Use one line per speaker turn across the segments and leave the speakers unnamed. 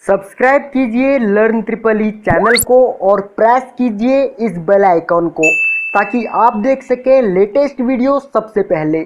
Subscribe कीजिए learn triple E channel को और प्रेस कीजिए इस बेल आइकॉन को ताकि आप देख सकें लेटेस्ट वीडियो सबसे पहले।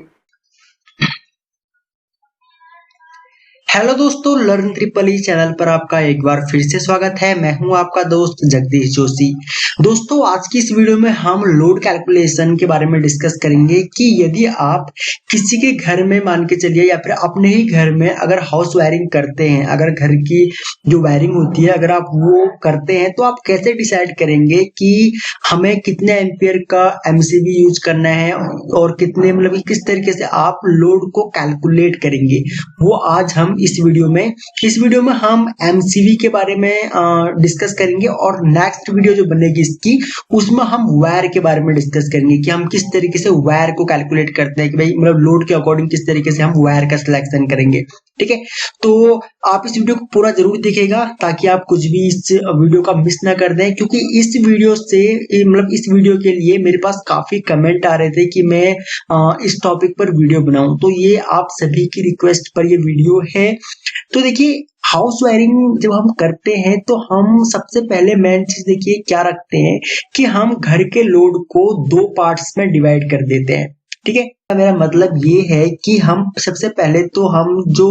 हेलो दोस्तों, लर्न ट्रिपल ई चैनल पर आपका एक बार फिर से स्वागत है। मैं हूं आपका दोस्त जगदीश जोशी। दोस्तों, आज की इस वीडियो में हम लोड कैलकुलेशन के बारे में डिस्कस करेंगे कि यदि आप किसी के घर में मान के चलिए या फिर अपने ही घर में अगर हाउस वायरिंग करते हैं, अगर घर की जो वायरिंग होती है अगर आप वो करते हैं तो आप कैसे डिसाइड करेंगे कि हमें कितने एम्पियर का एमसीबी यूज करना है और कितने मतलब किस तरीके से आप लोड को कैलकुलेट करेंगे, वो आज हम इस वीडियो में हम एमसीबी के बारे में डिस्कस करेंगे। और नेक्स्ट वीडियो जो बनेगी इसकी, उसमें हम वायर के बारे में डिस्कस करेंगे कि हम किस तरीके से वायर को कैलकुलेट करते हैं कि भाई मतलब लोड के अकॉर्डिंग किस तरीके से हम वायर का सिलेक्शन करेंगे। ठीक है, तो आप इस वीडियो को पूरा जरूर देखिएगा ताकि आप कुछ भी इस वीडियो का मिस ना कर दें, क्योंकि इस वीडियो से मतलब इस वीडियो के लिए मेरे पास काफी कमेंट आ रहे थे कि मैं इस टॉपिक पर वीडियो बनाऊं, तो ये आप सभी की रिक्वेस्ट पर ये वीडियो है। तो देखिए, हाउस वायरिंग जब हम करते हैं तो हम सबसे पहले मेन चीज देखिए क्या रखते हैं कि हम घर के लोड को दो पार्ट्स में डिवाइड कर देते हैं। ठीक है, मेरा मतलब ये है कि हम सबसे पहले तो हम जो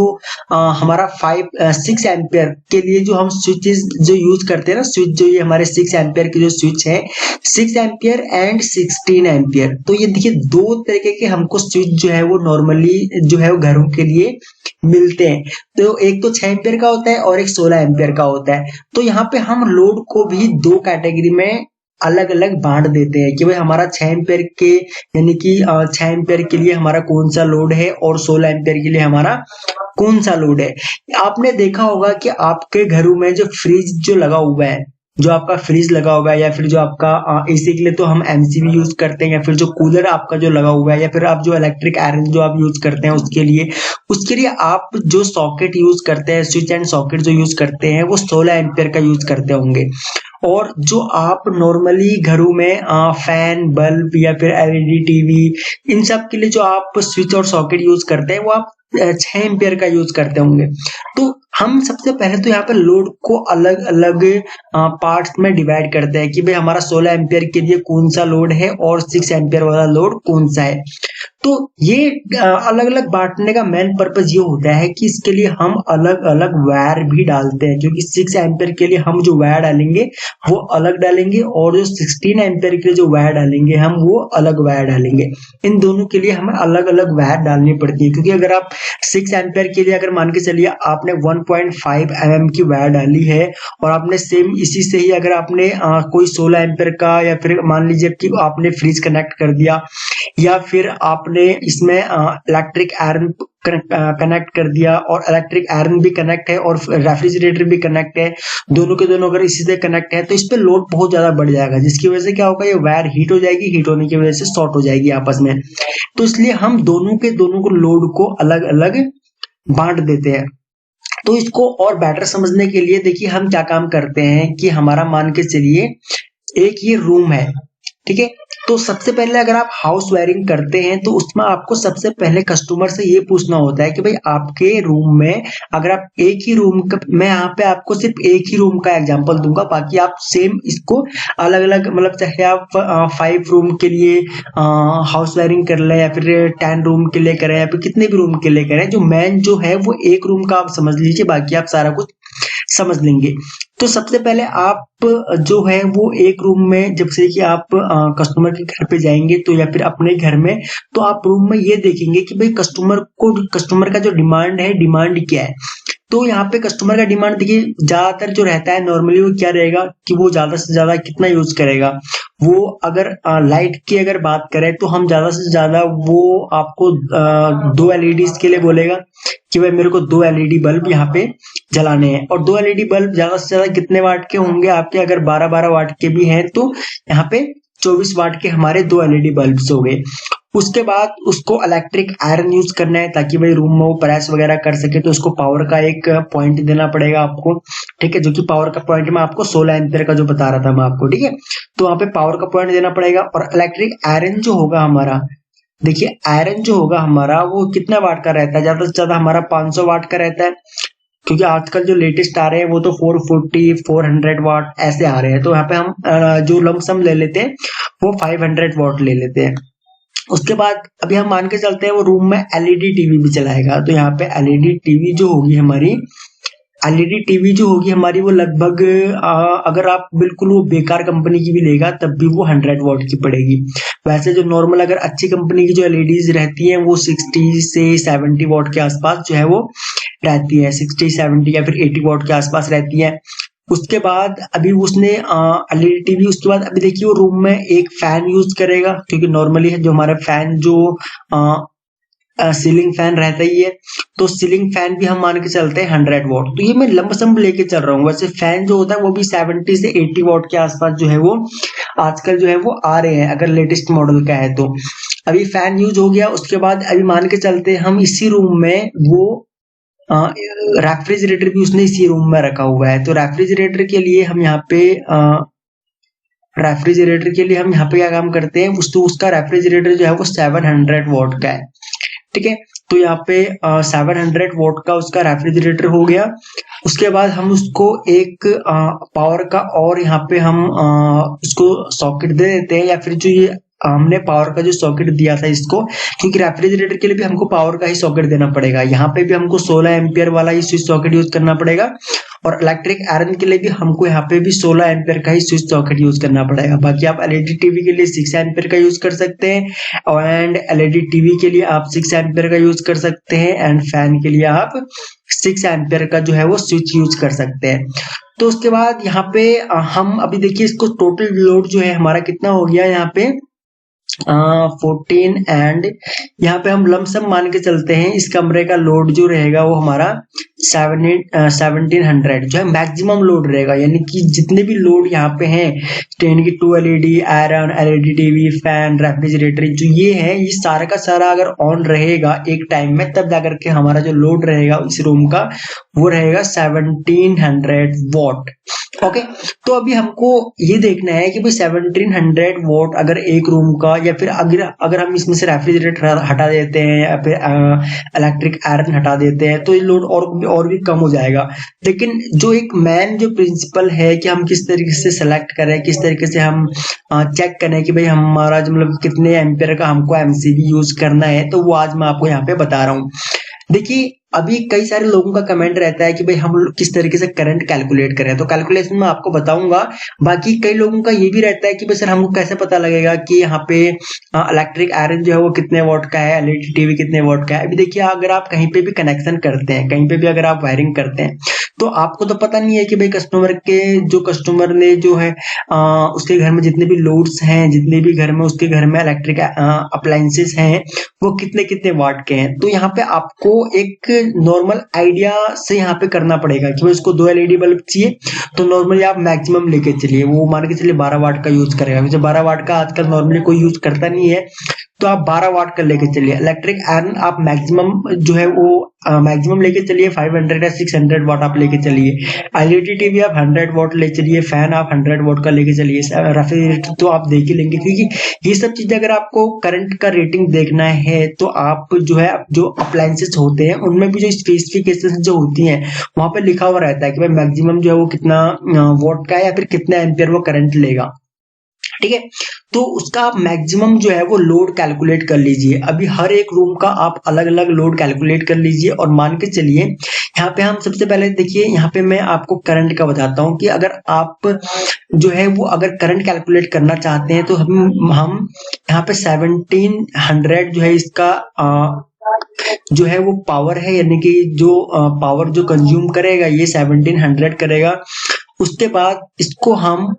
हमारा 6 एम्पियर के लिए जो हम स्विचेस जो यूज करते हैं ना, स्विच जो ये हमारे 6 एम्पियर के जो स्विच है, 6 एम्पियर एंड 16 एम्पियर, तो ये देखिए दो तरीके के हमको स्विच जो है वो नॉर्मली जो है वो घरों के लिए मिलते हैं। तो एक तो 6 एम्पियर का होता है और एक 16 एम्पियर का होता है। तो यहाँ पे हम लोड को भी दो कैटेगरी में अलग अलग बांट देते हैं कि भाई हमारा 6 एम्पियर के यानी कि 6 एम्पियर के लिए हमारा कौन सा लोड है और 16 एम्पियर के लिए हमारा कौन सा लोड है। आपने देखा होगा कि आपके घरों में जो फ्रिज जो लगा हुआ है, जो आपका फ्रिज लगा हुआ है, या फिर जो आपका एसी के लिए तो हम एमसीबी यूज करते हैं, या फिर जो कूलर आपका जो लगा हुआ है, या फिर आप जो इलेक्ट्रिक आयरन जो आप यूज करते हैं उसके लिए आप जो सॉकेट यूज करते हैं, स्विच एंड सॉकेट जो यूज करते हैं वो 16 एम्पियर का यूज करते होंगे। और जो आप नॉर्मली घरों में फैन, बल्ब या फिर एलईडी टीवी, इन सब के लिए जो आप स्विच और सॉकेट यूज करते हैं वो आप 6 एम्पियर का यूज करते होंगे। तो हम सबसे पहले तो यहाँ पे लोड को अलग अलग पार्ट्स में डिवाइड करते हैं कि भाई हमारा 16 एम्पियर के लिए कौन सा लोड है और 6 एम्पियर वाला लोड कौन सा है। तो ये अलग अलग बांटने का मेन पर्पज ये होता है कि इसके लिए हम अलग अलग वायर भी डालते हैं, क्योंकि 6 एम्पियर के लिए हम जो वायर डालेंगे वो अलग डालेंगे और जो 16 एम्पियर के लिए जो वायर डालेंगे हम वो अलग वायर डालेंगे। इन दोनों के लिए हमें अलग अलग वायर डालनी पड़ती है, क्योंकि अगर आप 6 एम्पियर के लिए अगर मान के चलिए आपने 1.5 mm की वायर डाली है और आपने सेम इसी से ही अगर आपने कोई 16 एम्पियर का, या फिर मान लीजिए कि आपने फ्रिज कनेक्ट कर दिया, या फिर आपने इसमें इलेक्ट्रिक आयरन कनेक्ट कर दिया और इलेक्ट्रिक आयरन भी कनेक्ट है और रेफ्रिजरेटर भी कनेक्ट है, दोनों के दोनों अगर इसी से कनेक्ट है तो इस पे लोड बहुत ज्यादा बढ़ जाएगा, जिसकी वजह से क्या होगा, ये वायर हीट हो जाएगी, हीट होने की वजह से शॉर्ट हो जाएगी आपस में। तो इसलिए हम दोनों को लोड को अलग अलग बांट देते हैं। तो इसको और बेटर समझने के लिए देखिए हम क्या काम करते हैं कि हमारा मान के चलिए एक ये रूम है। ठीक है, तो सबसे पहले अगर आप हाउस वायरिंग करते हैं तो उसमें आपको सबसे पहले कस्टमर से ये पूछना होता है कि भाई आपके रूम में अगर आप एक ही रूम का, मैं यहाँ पे आपको सिर्फ एक ही रूम का एग्जांपल दूंगा, बाकी आप सेम इसको अलग अलग मतलब चाहे आप 5 रूम के लिए हाउस वायरिंग कर लें या फिर 10 रूम के लिए करें या फिर कितने भी रूम के लिए करें, जो मेन जो है वो एक रूम का आप समझ लीजिए, बाकी आप सारा कुछ समझ लेंगे। तो सबसे पहले आप जो है वो एक रूम में, जब से कि आप कस्टमर के घर पे जाएंगे तो या फिर अपने घर में, तो आप रूम में ये देखेंगे कि भाई कस्टमर का जो डिमांड है, डिमांड क्या है। तो यहाँ पे कस्टमर का डिमांड देखिए ज्यादातर जो रहता है नॉर्मली वो क्या रहेगा कि वो ज्यादा से ज्यादा कितना यूज करेगा। वो अगर लाइट की अगर बात करें तो हम ज्यादा से ज्यादा वो आपको 2 एलईडी के लिए बोलेगा कि भाई मेरे को 2 एलईडी बल्ब यहाँ पे जलाने हैं, और 2 एलईडी बल्ब ज्यादा से ज्यादा कितने वाट के होंगे आपके, अगर 12-12 वाट के भी हैं तो यहाँ पे 24 वाट के हमारे 2 एलईडी बल्ब हो गए। उसके बाद उसको इलेक्ट्रिक आयरन यूज करना है ताकि भाई रूम में वो प्रेस वगैरह कर सके, तो उसको पावर का एक पॉइंट देना पड़ेगा आपको। ठीक है, जो कि पावर का पॉइंट मैं आपको 16 एम्पियर का जो बता रहा था मैं आपको। ठीक है, तो वहां पे पावर का पॉइंट देना पड़ेगा। और इलेक्ट्रिक आयरन जो होगा हमारा, देखिए आयरन जो होगा हमारा वो कितना वाट का रहता है, ज्यादा से ज्यादा हमारा 500 वाट का रहता है। क्योंकि आजकल जो लेटेस्ट आ रहे हैं वो तो 440 400 वाट ऐसे आ रहे हैं। तो यहाँ पे हम जो लमसम ले लेते हैं वो 500 वाट ले लेते हैं। उसके बाद अभी हम मान के चलते हैं वो रूम में एलईडी टीवी भी चलाएगा। तो यहाँ पे एलईडी टीवी जो होगी हमारी, एलईडी टीवी जो होगी हमारी वो लगभग अगर आप बिल्कुल वो बेकार कंपनी की भी लेगा तब भी वो 100 वॉट की पड़ेगी। वैसे जो नॉर्मल अगर अच्छी कंपनी की जो एलईडीज रहती हैं वो 60 से 70 वॉट के आसपास जो है वो रहती है, 60 70 या फिर 80 वॉट के आसपास रहती है। उसके बाद अभी उसने एलईडी टीवी, उसके बाद अभी देखिए वो रूम में एक फैन यूज करेगा, क्योंकि नॉर्मली जो हमारा फैन जो सीलिंग फैन रहता ही है, तो सीलिंग फैन भी हम मान के चलते हैं 100 वॉट। तो ये मैं लमसम लेके चल रहा हूँ। वैसे फैन जो होता है वो भी 70 से 80 वॉट के आसपास जो है वो आजकल जो है वो आ रहे हैं, अगर लेटेस्ट मॉडल का है तो। अभी फैन यूज हो गया। उसके बाद अभी मान के चलते हैं हम इसी रूम में वो रेफ्रिजरेटर भी उसने इसी रूम में रखा हुआ है। तो रेफ्रिजरेटर के लिए हम यहाँ पे क्या काम करते हैं, उसका रेफ्रिजरेटर जो है वो 700 वॉट का है। ठीक है, तो यहाँ पे 700 वॉट का उसका रेफ्रिजरेटर हो गया। उसके बाद हम उसको एक पावर का और यहाँ पे हम उसको सॉकेट दे देते हैं, या फिर जो ये हमने पावर का जो सॉकेट दिया था इसको, क्योंकि रेफ्रिजरेटर के लिए भी हमको पावर का ही सॉकेट देना पड़ेगा। यहाँ पे भी हमको 16 एम्पियर वाला ही स्विच सॉकेट यूज करना पड़ेगा, और इलेक्ट्रिक आयरन के लिए भी हमको यहाँ पे भी 16 एम्पियर का ही स्विच सॉकेट यूज करना पड़ेगा। बाकी आप एलईडी टीवी के लिए 6 एम्पियर का यूज कर सकते हैं, एंड एलईडी टीवी के लिए आप 6 एम्पियर का यूज कर सकते हैं, एंड फैन के लिए आप 6 एम्पियर का जो है वो स्विच यूज कर सकते हैं। तो उसके बाद यहाँ पे हम अभी देखिए इसको टोटल लोड जो है हमारा कितना हो गया यहाँ पे 14, एंड यहाँ पे हम लमसम मान के चलते हैं इस कमरे का लोड जो रहेगा वो हमारा 1700 जो है मैक्सिमम लोड रहेगा। यानी कि जितने भी लोड यहाँ पे हैं 10 की 2 LED, iron, LED TV, fan, refrigerator, जो ये है ये सारा का सारा अगर ऑन रहेगा एक टाइम में, तब जाकर के हमारा जो लोड रहेगा इस रूम का वो रहेगा 1700 वॉट। ओके, तो अभी हमको ये देखना है कि भाई 1700 वॉट अगर एक रूम का, या फिर अगर हम इसमें से रेफ्रिजरेटर हटा देते हैं या फिर इलेक्ट्रिक आयरन हटा देते हैं तो ये लोड और भी कम हो जाएगा। लेकिन जो एक मेन जो प्रिंसिपल है कि हम किस तरीके से सेलेक्ट करें, किस तरीके से हम चेक करें कि भाई हमारा जो मतलब कितने एम्पियर का हमको एमसीबी यूज करना है, तो वो आज मैं आपको यहाँ पे बता रहा हूँ। देखिए अभी कई सारे लोगों का कमेंट रहता है कि भाई हम किस तरीके से करंट कैलकुलेट करें, तो कैलकुलेशन में आपको बताऊंगा। बाकी कई लोगों का ये भी रहता है कि भाई सर हमको कैसे पता लगेगा कि यहाँ पे इलेक्ट्रिक आयरन जो है वो कितने वॉट का है, एलईडी टीवी कितने वॉट का है। अभी देखिए अगर आप कहीं पे भी कनेक्शन करते हैं, कहीं पे भी अगर आप वायरिंग करते हैं, तो आपको तो पता नहीं है कि भाई कस्टमर ने जो है उसके घर में जितने भी लोड्स हैं, जितने भी घर में उसके घर में इलेक्ट्रिक अप्लायंसेस हैं वो कितने कितने वाट के हैं। तो यहाँ पे आपको एक नॉर्मल आइडिया से यहाँ पे करना पड़ेगा कि भाई उसको 2 एलईडी बल्ब चाहिए, तो नॉर्मली आप मैक्सिमम लेके चलिए, वो मान के चलिए 12 वाट का यूज करेगा। वैसे 12 वाट का आजकल नॉर्मली कोई यूज करता नहीं है, तो आप 12 वाट का लेके चलिए। इलेक्ट्रिक आयरन आप मैक्सिमम जो है वो मैक्सिमम लेके चलिए 500 या 600 वाट आप लेके चलिए। एलईडी टीवी आप 100 वाट ले चलिए, फैन आप 100 वाट का लेके चलिए, रेफ्रिजरेटर तो आप देख ही लेंगे, क्योंकि ये सब चीजें अगर आपको करंट का रेटिंग देखना है तो आप जो है जो अप्लायंसेस होते हैं उनमें भी जो स्पेसिफिकेशन जो होती हैं वहां पे लिखा हुआ रहता है कि भाई मैक्सिमम जो है वो कितना वोट का है या फिर कितना एम्पियर वो करंट लेगा। ठीक है, तो उसका आप मैक्सिमम जो है वो लोड कैलकुलेट कर लीजिए। अभी हर एक रूम का आप अलग अलग लोड कैलकुलेट कर लीजिए, और मान के चलिए यहाँ पे हम सबसे पहले देखिए यहाँ पे मैं आपको करंट का बताता हूँ कि अगर आप जो है वो अगर करंट कैलकुलेट करना चाहते हैं तो हम यहाँ पे 1700 जो है इसका जो है वो पावर है, यानी कि जो पावर जो कंज्यूम करेगा ये 1700 करेगा। उसके बाद इसको हम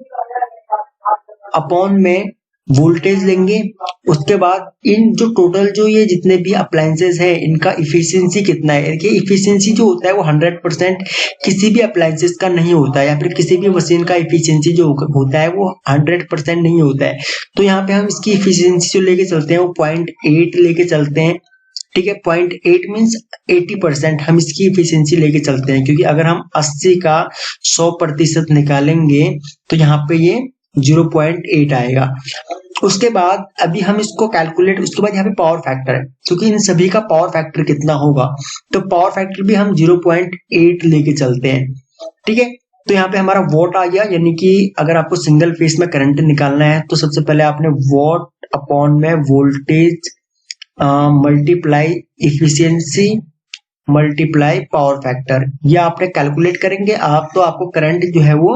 अपॉन में वोल्टेज लेंगे। उसके बाद इन जो टोटल जो ये जितने भी अप्लायंसेस हैं इनका इफिशियंसी कितना है। देखिए इफिशियंसी जो होता है वो 100% किसी भी अप्लायंसेस का नहीं होता है, या फिर किसी भी मशीन का इफिशियंसी जो होता है वो 100% नहीं होता है। तो यहाँ पे हम इसकी इफिशियंसी जो लेके चलते हैं वो 0.8 लेके चलते हैं। ठीक है, 0.8 मीन्स 80% हम इसकी इफिशियंसी लेके चलते हैं, क्योंकि अगर हम 80 का 100% निकालेंगे तो यहाँ पे ये 0.8 आएगा। उसके बाद अभी हम इसको कैलकुलेट, उसके बाद यहाँ पे पावर फैक्टर है, क्योंकि इन सभी का पावर फैक्टर कितना होगा, तो पावर फैक्टर भी हम 0.8 लेके चलते हैं। ठीक है, तो यहाँ पे हमारा वॉट आ गया, यानी कि अगर आपको सिंगल फेस में करंट निकालना है तो सबसे पहले आपने वॉट अपॉन में voltage multiply efficiency multiply power factor, ये आपने कैलकुलेट करेंगे आप, तो आपको करंट जो है वो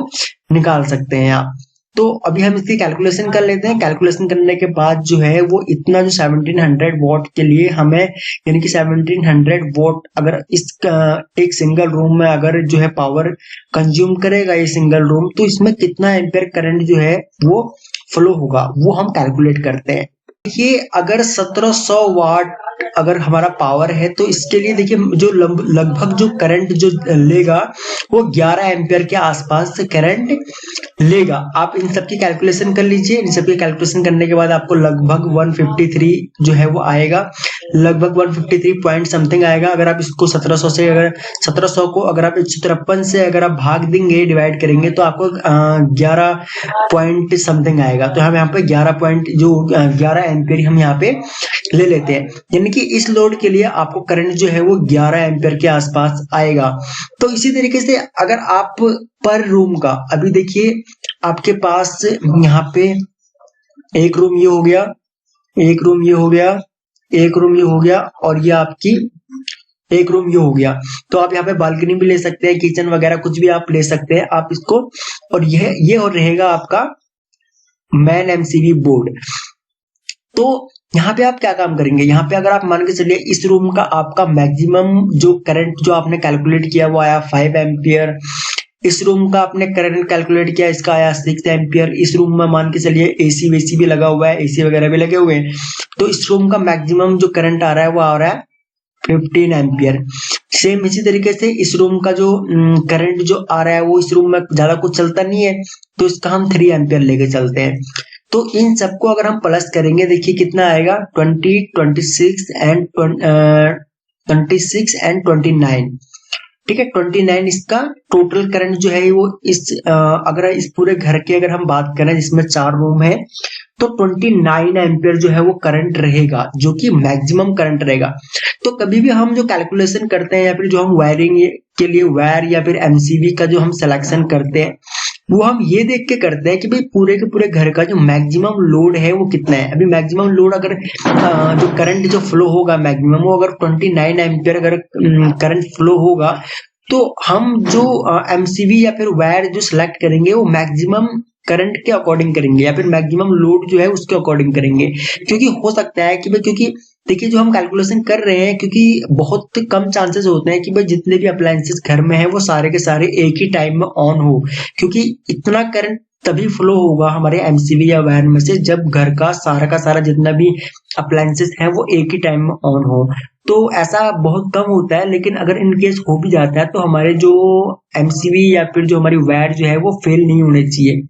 निकाल सकते हैं आप। तो अभी हम इसकी कैलकुलेशन कर लेते हैं। कैलकुलेशन करने के बाद जो है वो इतना जो 1700 वॉट के लिए हमें, यानी कि 1700 वॉट अगर इस एक सिंगल रूम में अगर जो है पावर कंज्यूम करेगा ये सिंगल रूम, तो इसमें कितना एम्पियर करंट जो है वो फ्लो होगा, वो हम कैलकुलेट करते हैं। देखिए अगर 1700 वाट अगर हमारा पावर है तो इसके लिए देखिए जो लगभग जो करंट जो लेगा वो 11 एम्पियर के आसपास से करंट लेगा। आप इन सब की कैलकुलेशन कर लीजिए। इन सब की कैलकुलेशन करने के बाद आपको लगभग 153 जो है वो आएगा, लगभग 153 पॉइंट समथिंग आएगा। अगर आप इसको 1700 से, अगर 1700 को अगर आप 153 से अगर आप भाग देंगे, डिवाइड करेंगे, तो आपको 11 पॉइंट समथिंग आएगा। तो हम यहाँ पे 11 पॉइंट जो 11 एम्पियर हम यहाँ पे ले लेते हैं, यानी कि इस लोड के लिए आपको करंट जो है वो 11 एम्पियर के आसपास आएगा। तो इसी तरीके से अगर आप पर रूम का, अभी देखिए आपके पास यहाँ पे एक रूम ये हो गया, एक रूम ये हो गया, एक रूम ये हो गया, और ये आपकी एक रूम ये हो गया। तो आप यहाँ पे बालकनी भी ले सकते हैं, किचन वगैरह कुछ भी आप ले सकते हैं आप इसको। और ये और रहेगा आपका मैन एमसीबी बोर्ड। तो यहाँ पे आप क्या काम करेंगे, यहाँ पे अगर आप मान के चलिए इस रूम का आपका मैक्सिमम जो करंट जो आपने कैलकुलेट किया वो आया 5 एम्पियर, इस रूम का आपने करंट कैलकुलेट किया, इसका आया 6 एम्पियर। इस रूम में मान के चलिए एसी वेसी भी लगा हुआ है, एसी वगैरह भी लगे हुए हैं, तो इस रूम का मैक्सिमम जो करंट आ रहा है वो आ रहा है 15 एम्पियर। सेम इसी तरीके से इस रूम का जो करंट जो आ रहा है वो इस रूम में ज्यादा कुछ चलता नहीं है, तो इसका हम 3 एम्पियर लेके चलते हैं। तो इन सबको अगर हम प्लस करेंगे, देखिए कितना आएगा 20, 26 एंड 29। ठीक है, 29 इसका टोटल करंट जो है वो इस अगर इस पूरे घर की अगर हम बात करें जिसमें 4 रूम है, तो 29 एम्पियर जो है वो करंट रहेगा, जो कि मैक्सिमम करंट रहेगा। तो कभी भी हम जो कैलकुलेशन करते हैं या फिर जो हम वायरिंग के लिए वायर या फिर एमसीबी का जो हम सिलेक्शन करते हैं, वो हम ये देख के करते हैं कि भाई पूरे के पूरे घर का जो मैक्सिमम लोड है वो कितना है। अभी मैक्सिमम लोड अगर जो करंट जो फ्लो होगा मैक्सिमम वो अगर 29 एम्पियर अगर करंट फ्लो होगा, तो हम जो एमसीबी या फिर वायर जो सिलेक्ट करेंगे वो मैक्सिमम करंट के अकॉर्डिंग करेंगे या फिर मैक्सिमम लोड जो है उसके अकॉर्डिंग करेंगे। क्योंकि हो सकता है कि भाई, क्योंकि देखिए जो हम कैलकुलेशन कर रहे हैं, क्योंकि बहुत कम चांसेस होते हैं कि भाई जितने भी अप्लायंसेस घर में है वो सारे के सारे एक ही टाइम में ऑन हो, क्योंकि इतना करंट तभी फ्लो होगा हमारे एमसीबी या वायर में से जब घर का सारा जितना भी अप्लायंसेस है वो एक ही टाइम में ऑन हो। तो ऐसा बहुत कम होता है, लेकिन अगर इन केस हो भी जाता है तो हमारे जो एमसीबी या फिर जो हमारी वायर जो है वो फेल नहीं होने चाहिए।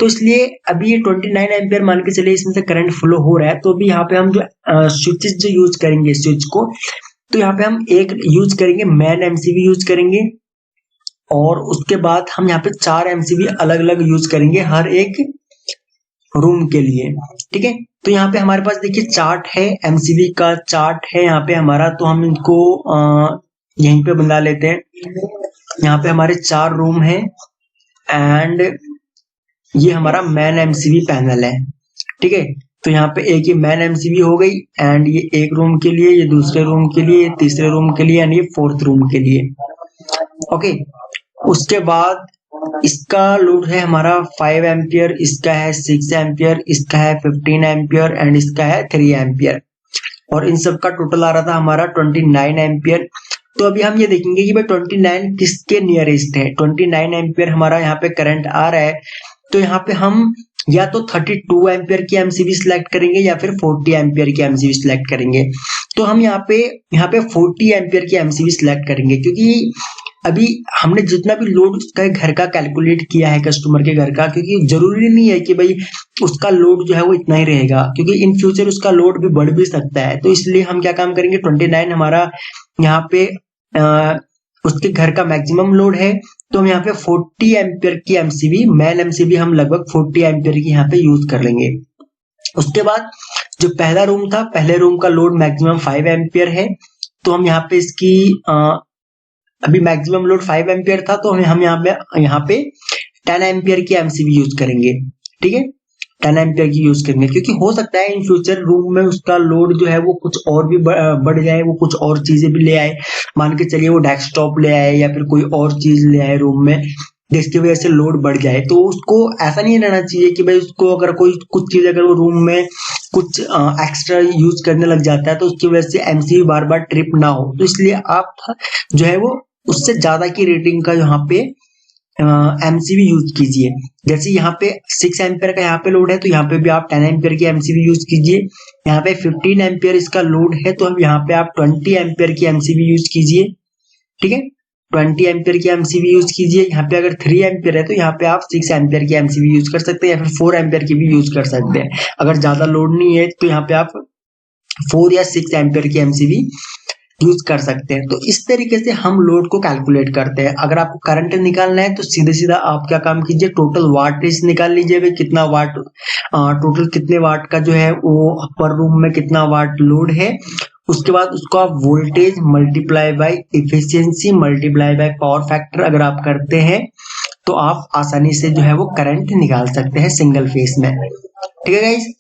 तो इसलिए अभी ये 29 एम्पियर मान के चलिए इसमें से करंट फ्लो हो रहा है, तो अभी यहाँ पे हम जो स्विचेस जो यूज करेंगे स्विच को, तो यहाँ पे हम एक यूज करेंगे मैन एमसीबी यूज करेंगे, और उसके बाद हम यहाँ पे 4 एमसीबी अलग अलग यूज करेंगे हर एक रूम के लिए। ठीक है, तो यहाँ पे हमारे पास देखिए चार्ट है, एमसीबी का चार्ट है यहाँ पे हमारा, तो हम इनको यहीं पे बना लेते हैं। यहाँ पे हमारे 4 रूम है एंड ये हमारा मैन एमसीबी पैनल है। ठीक है, तो यहाँ पे एक ये मैन एमसीबी हो गई, एंड ये एक रूम के लिए, ये दूसरे रूम के लिए, ये तीसरे रूम के लिए, एंड ये 4th रूम के लिए। ओके, उसके बाद इसका लोड है हमारा 5 एम्पियर, इसका है 6 एम्पियर, इसका है 15 एम्पियर एंड इसका है 3 एम्पियर, और इन सब का टोटल आ रहा था हमारा 29 एम्पियर। तो अभी हम ये देखेंगे कि भाई 29 किसके नियरेस्ट है। 29 एम्पियर हमारा यहाँ पे करंट आ रहा है, तो यहाँ पे हम या तो 32 एम्पियर की एमसीबी सिलेक्ट करेंगे या फिर 40 एम्पियर की एमसीबी सिलेक्ट करेंगे। तो हम यहाँ पे 40 एम्पियर की एमसीबी सिलेक्ट करेंगे, क्योंकि अभी हमने जितना भी लोड उसका घर का कैलकुलेट किया है कस्टमर के घर का, क्योंकि जरूरी नहीं है कि भाई उसका लोड जो है वो इतना ही रहेगा, क्योंकि इन फ्यूचर उसका लोड भी बढ़ भी सकता है। तो इसलिए हम क्या काम करेंगे, 29 हमारा यहाँ पे उसके घर का मैक्सिमम लोड है, तो हम यहाँ पे 40 एम्पियर की एमसीबी, मैन एमसीबी हम लगभग 40 एम्पियर की यहाँ पे यूज कर लेंगे। उसके बाद जो पहला रूम था, पहले रूम का लोड मैक्सिमम 5 एम्पियर है, तो हम यहाँ पे इसकी अभी मैक्सिमम लोड 5 एम्पियर था, तो हम यहाँ पे 10 एम्पियर की एमसीबी यूज करेंगे। ठीक है, 10 एम्पियर की यूज करेंगे, क्योंकि हो सकता है इन फ्यूचर रूम में उसका लोड जो है वो कुछ और भी बढ़ जाए, वो कुछ और चीजें भी ले आए, मान के चलिए वो डेस्कटॉप ले आए या फिर कोई और चीज ले आए रूम में, जिसकी वजह से लोड बढ़ जाए। तो उसको ऐसा नहीं रहना चाहिए कि भाई उसको अगर कोई कुछ चीज अगर वो रूम में कुछ एक्स्ट्रा यूज करने लग जाता है तो उसकी वजह से एमसीबी बार बार ट्रिप ना हो। तो इसलिए आप जो है वो उससे ज्यादा की रेटिंग का यहाँ पे एमसीबी यूज कीजिए। जैसे यहाँ पे 6 एम्पियर का यहाँ पे लोड है, तो यहाँ पे भी आप 10 एम्पियर की एमसीबी यूज कीजिए। यहाँ पे 15 एम्पियर इसका लोड है, तो यहाँ पे आप 20 एम्पियर की एमसीबी यूज कीजिए। ठीक है, 20 एम्पियर की एमसीबी यूज कीजिए। यहाँ पे अगर 3 एम्पियर है तो यहाँ पे आप 6 एम्पियर की एमसीबी यूज कर सकते हैं, या फिर 4 एम्पियर की भी यूज कर सकते हैं। अगर ज्यादा लोड नहीं है तो यहाँ पे आप 4 या 6 एम्पियर की एमसीबी यूज कर सकते हैं। तो इस तरीके से हम लोड को कैलकुलेट करते हैं। अगर आपको करंट निकालना है तो सीधे सीधा आप क्या काम कीजिए, टोटल वाटेज निकाल लीजिए, भाई कितना वाट टोटल कितने वाट का जो है वो पर रूम में कितना वाट लोड है। उसके बाद उसको आप voltage multiply by efficiency multiply by power factor अगर आप करते हैं तो आप आसानी से जो है वो करंट निकाल सकते हैं सिंगल फेज में। ठीक है गाइस,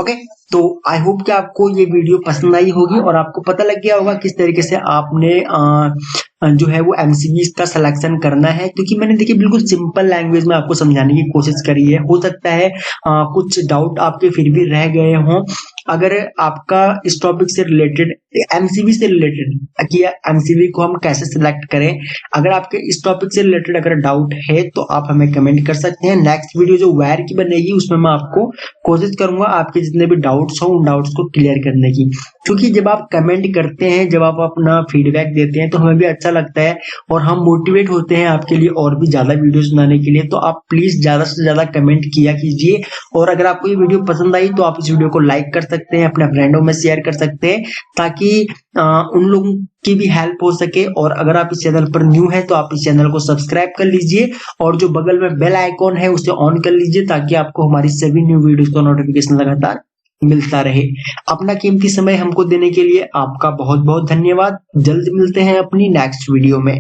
ओके। तो आई होप कि आपको ये वीडियो पसंद आई होगी और आपको पता लग गया होगा किस तरीके से आपने जो है वो एमसीबी का सिलेक्शन करना है, क्योंकि मैंने देखिए बिल्कुल सिंपल लैंग्वेज में आपको समझाने की कोशिश करी है। हो सकता है कुछ डाउट आपके फिर भी रह गए हों। अगर आपका इस टॉपिक से रिलेटेड, एमसीबी से रिलेटेड कि एमसीबी को हम कैसे सिलेक्ट करें, अगर आपके इस टॉपिक से रिलेटेड अगर डाउट है तो आप हमें कमेंट कर सकते हैं। नेक्स्ट वीडियो जो वायर की बनेगी उसमें मैं आपको कोशिश करूंगा आपके जितने भी डाउट्स हो उन डाउट्स को क्लियर करने की, क्योंकि जब आप कमेंट करते हैं, जब आप अपना फीडबैक देते हैं तो हमें भी अच्छा लगता है और हम मोटिवेट होते हैं आपके लिए और भी ज्यादा वीडियोस बनाने के लिए। तो आप प्लीज ज्यादा से ज्यादा कमेंट किया कीजिए, और अगर आपको ये वीडियो पसंद आई तो आप इस वीडियो को लाइक कर सकते हैं, अपने फ्रेंडों में शेयर कर सकते हैं, ताकि उन लोगों की भी हेल्प हो सके। और अगर आप इस चैनल पर न्यू है तो आप इस चैनल को सब्सक्राइब कर लीजिए और जो बगल में बेल आइकॉन है उसे ऑन कर लीजिए, ताकि आपको हमारी सभी न्यू वीडियोस का नोटिफिकेशन लगातार मिलता रहे। अपना कीमती समय हमको देने के लिए आपका बहुत बहुत धन्यवाद। जल्द मिलते हैं अपनी नेक्स्ट वीडियो में।